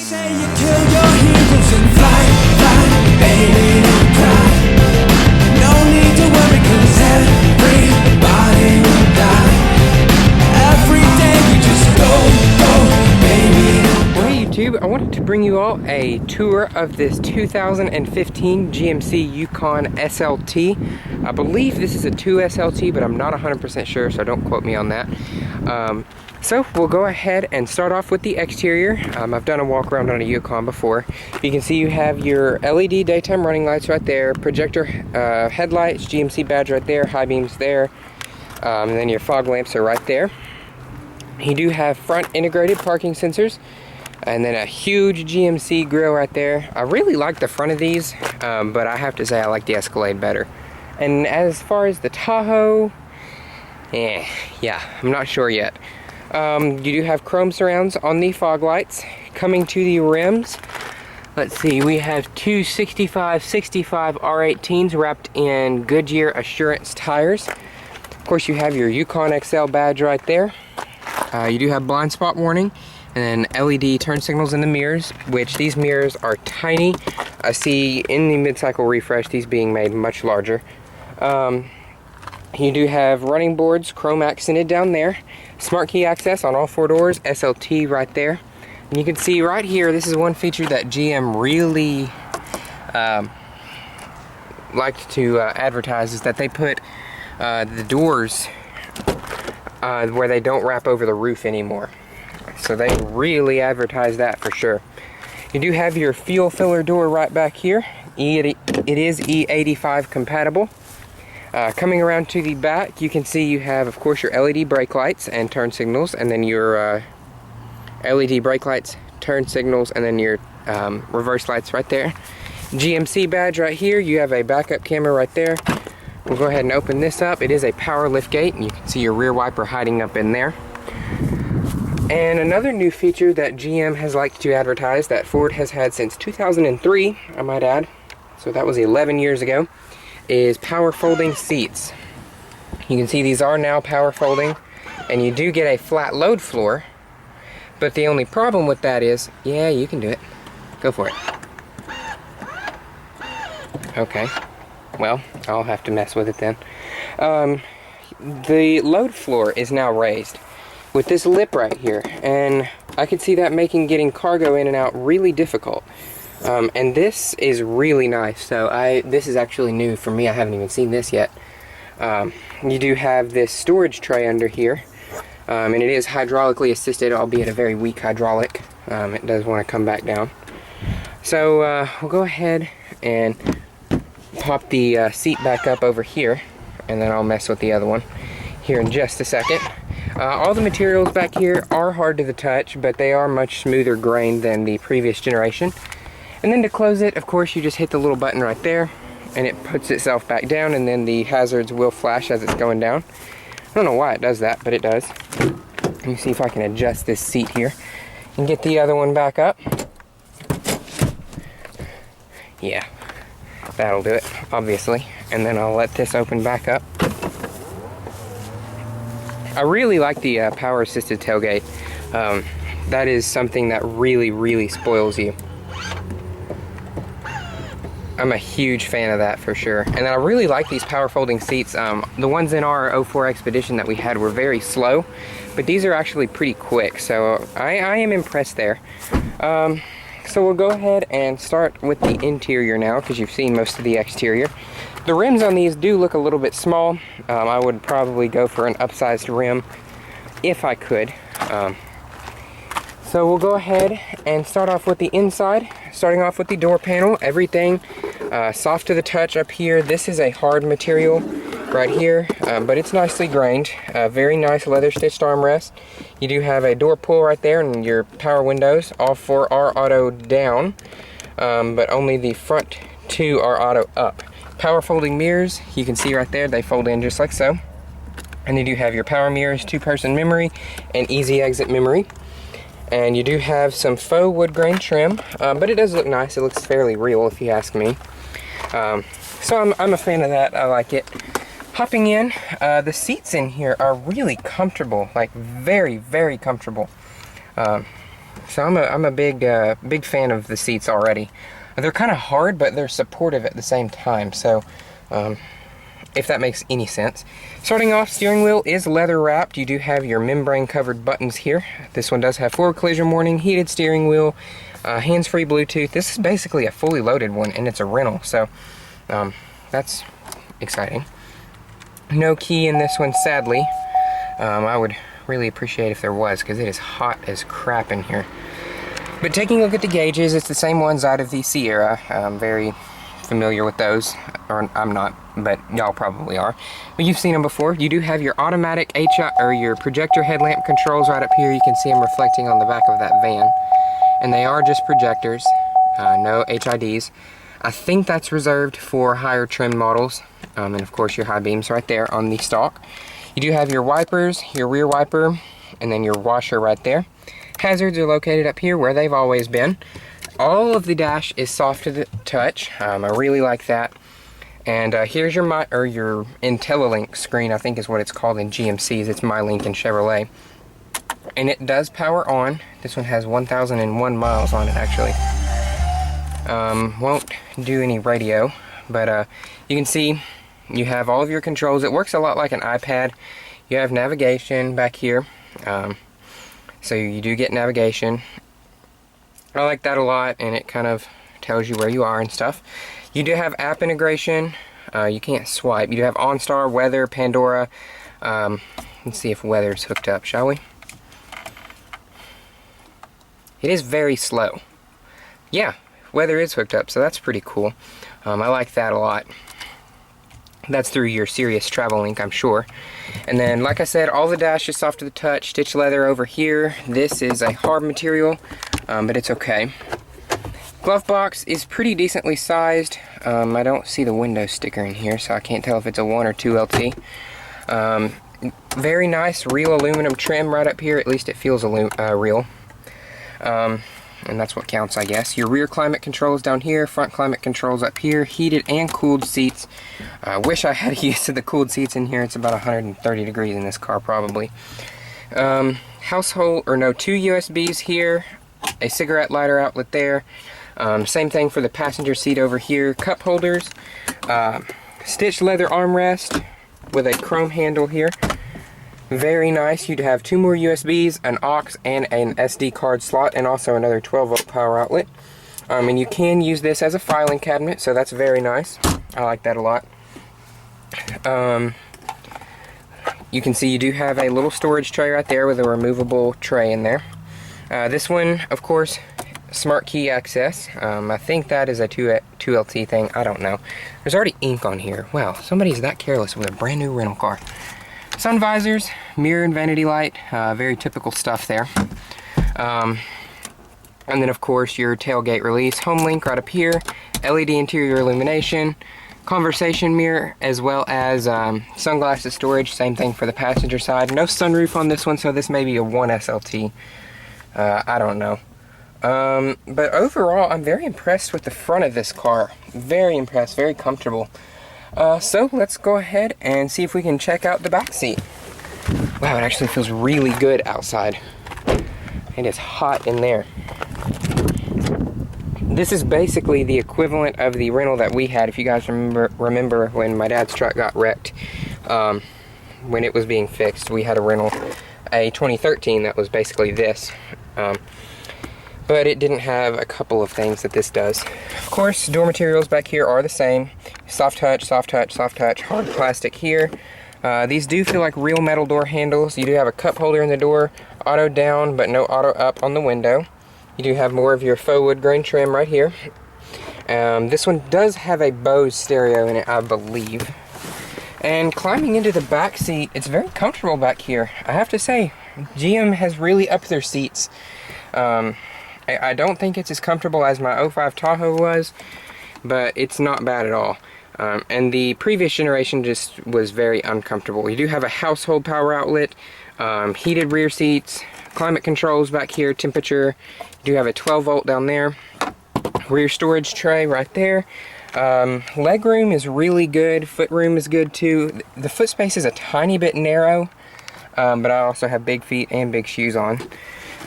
Say you kill your heroes and fly, fly, baby, don't cry. No need to worry, cause everybody will die. Every day we just go, baby. Well, hey YouTube, I wanted to bring you all a tour of this 2015 GMC Yukon SLT. I believe this is a 2 SLT, but I'm not 100% sure, so don't quote me on that. So we'll go ahead and start off with the exterior. I've done a walk around on a Yukon before. You can see you have your LED daytime running lights right there, projector headlights, GMC badge right there, high beams there, and then your fog lamps are right there. You do have front integrated parking sensors, and then a huge GMC grille right there. I really like the front of these, but I have to say I like the Escalade better. And as far as the Tahoe, yeah, I'm not sure yet. You do have chrome surrounds on the fog lights. Coming to the rims, let's see, we have two 65/65 R18s wrapped in Goodyear Assurance tires. Of course, you have your Yukon XL badge right there. You do have blind spot warning, and then LED turn signals in the mirrors, which these mirrors are tiny. I see in the mid-cycle refresh these being made much larger. You do have running boards, chrome accented down there. Smart key access on all 4 doors, SLT right there. And you can see right here, this is one feature that GM really liked to advertise, is that they put the doors where they don't wrap over the roof anymore. So they really advertise that for sure. You do have your fuel filler door right back here. It is E85 compatible. Coming around to the back, you can see you have, of course, your LED brake lights and turn signals, and then your LED brake lights, turn signals, and then your reverse lights right there. GMC badge right here. You have a backup camera right there. We'll go ahead and open this up. It is a power lift gate, and you can see your rear wiper hiding up in there. And another new feature that GM has liked to advertise that Ford has had since 2003, I might add, so that was 11 years ago, is power folding seats. You can see these are now power folding, and you do get a flat load floor, but the only problem with that is, yeah, you can do it. Go for it. Okay, well, I'll have to mess with it then. The load floor is now raised with this lip right here, and I could see that making getting cargo in and out really difficult. And this is really nice. So this is actually new for me. I haven't even seen this yet. You do have this storage tray under here, and it is hydraulically assisted, albeit a very weak hydraulic. It does want to come back down. So we'll go ahead and pop the seat back up over here, and then I'll mess with the other one here in just a second. All the materials back here are hard to the touch, but they are much smoother grained than the previous generation. And then to close it, of course, you just hit the little button right there, and it puts itself back down, and then the hazards will flash as it's going down. I don't know why it does that, but it does. Let me see if I can adjust this seat here and get the other one back up. Yeah, that'll do it, obviously. And then I'll let this open back up. I really like the power-assisted tailgate. That is something that really, really spoils you. I'm a huge fan of that for sure. And then I really like these power folding seats. The ones in our 04 Expedition that we had were very slow, but these are actually pretty quick, so I am impressed there. So we'll go ahead and start with the interior now, because you've seen most of the exterior. The rims on these do look a little bit small. I would probably go for an upsized rim if I could. So we'll go ahead and start off with the inside, starting off with the door panel. Everything soft to the touch up here. This is a hard material right here, but it's nicely grained. Very nice leather stitched armrest. You do have a door pull right there, and your power windows. All 4 are auto down, but only the front 2 are auto up. Power folding mirrors, you can see right there, they fold in just like so. And you do have your power mirrors, 2-person memory, and easy exit memory. And you do have some faux wood grain trim, but it does look nice. It looks fairly real, if you ask me. So I'm a fan of that. I like it. Hopping in, the seats in here are really comfortable, like very, very comfortable. So I'm a big fan of the seats already. They're kind of hard, but they're supportive at the same time. So if that makes any sense. Starting off, steering wheel is leather wrapped. You do have your membrane covered buttons here. This one does have forward collision warning, heated steering wheel, hands-free Bluetooth. This is basically a fully loaded one, and it's a rental, so that's exciting. No key in this one, sadly. I would really appreciate if there was, because it is hot as crap in here. But taking a look at the gauges, it's the same ones out of the Sierra. I'm very familiar with those, or I'm not, but y'all probably are. But you've seen them before. You do have your automatic your projector headlamp controls right up here. You can see them reflecting on the back of that van, and they are just projectors, no HIDs. I think that's reserved for higher trim models, and of course your high beams right there on the stock. You do have your wipers, your rear wiper, and then your washer right there. Hazards are located up here where they've always been. All of the dash is soft to the touch. I really like that. And here's your Intellilink screen, I think is what it's called in GMCs. It's MyLink in Chevrolet. And it does power on. This one has 1,001 miles on it, actually. Won't do any radio, but you can see you have all of your controls. It works a lot like an iPad. You have navigation back here. So you do get navigation. I like that a lot, and it kind of tells you where you are and stuff. You do have app integration. You can't swipe. You do have OnStar, weather, Pandora. Let's see if weather's hooked up, shall we? It is very slow. Yeah, weather is hooked up, so that's pretty cool. I like that a lot. That's through your Sirius Travel Link, I'm sure. And then, like I said, all the dash is soft to the touch. Stitched leather over here. This is a hard material, but it's okay. Glove box is pretty decently sized. I don't see the window sticker in here, so I can't tell if it's a 1 or 2 LT. Very nice real aluminum trim right up here. At least it feels real. And that's what counts, I guess. Your rear climate controls down here, front climate controls up here, heated and cooled seats. I wish I had used to the cooled seats in here. It's about 130 degrees in this car, probably. Two USBs here, a cigarette lighter outlet there. Same thing for the passenger seat over here. Cup holders, stitched leather armrest with a chrome handle here. Very nice. You'd have 2 more USBs, an aux, and an SD card slot, and also another 12-volt power outlet. And you can use this as a filing cabinet, so that's very nice. I like that a lot. You can see you do have a little storage tray right there with a removable tray in there. This one, of course, smart key access. I think that is a 2LT thing. I don't know. There's already ink on here. Wow, somebody's that careless with a brand new rental car. Sun visors, mirror and vanity light, very typical stuff there. And then of course your tailgate release, home link right up here, LED interior illumination, conversation mirror, as well as sunglasses storage, same thing for the passenger side. No sunroof on this one, so this may be a 1 SLT. I don't know. But overall, I'm very impressed with the front of this car. Very impressed, very comfortable. So let's go ahead and see if we can check out the back seat. Wow, it actually feels really good outside. It is hot in there. This is basically the equivalent of the rental that we had. If you guys remember when my dad's truck got wrecked, when it was being fixed, we had a rental, a 2013 that was basically this. But it didn't have a couple of things that this does. Of course, door materials back here are the same. Soft touch, soft touch, soft touch, hard plastic here. These do feel like real metal door handles. You do have a cup holder in the door, auto down, but no auto up on the window. You do have more of your faux wood grain trim right here. This one does have a Bose stereo in it, I believe. And climbing into the back seat, it's very comfortable back here. I have to say, GM has really upped their seats. I don't think it's as comfortable as my 05 Tahoe was, but it's not bad at all. And the previous generation just was very uncomfortable. You do have a household power outlet, heated rear seats, climate controls back here, temperature. You do have a 12-volt down there, rear storage tray right there. Leg room is really good, foot room is good too. The foot space is a tiny bit narrow, but I also have big feet and big shoes on.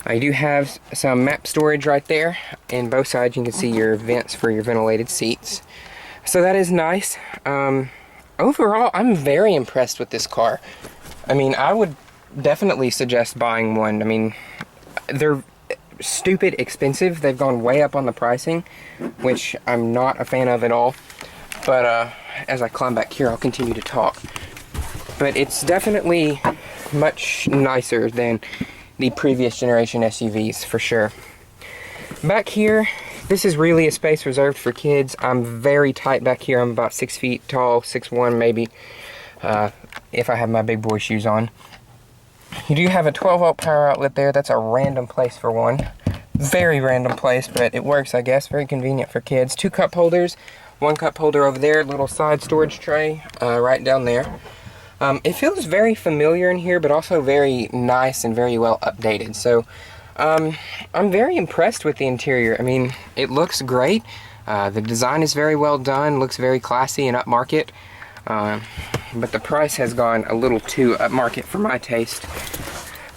I do have some map storage right there, and both sides you can see your vents for your ventilated seats. So that is nice. Overall, I'm very impressed with this car. I mean, I would definitely suggest buying one. I mean, they're stupid expensive. They've gone way up on the pricing, which I'm not a fan of at all. But as I climb back here, I'll continue to talk. But it's definitely much nicer than the previous generation SUVs, for sure. Back here, this is really a space reserved for kids. I'm very tight back here. I'm about 6 feet tall, 6'1" maybe, if I have my big boy shoes on. You do have a 12-volt power outlet there. That's a random place for one. Very random place, but it works, I guess. Very convenient for kids. 2 cup holders, 1 cup holder over there, little side storage tray right down there. It feels very familiar in here, but also very nice and very well updated. So I'm very impressed with the interior. I mean, it looks great. The design is very well done, looks very classy and upmarket. But the price has gone a little too upmarket for my taste.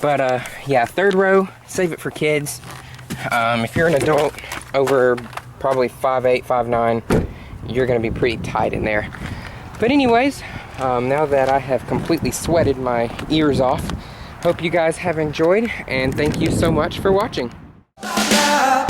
But yeah, 3rd row, save it for kids. If you're an adult over probably 5'8", 5'9", you're gonna be pretty tight in there. But anyways, now that I have completely sweated my ears off, hope you guys have enjoyed, and thank you so much for watching. Now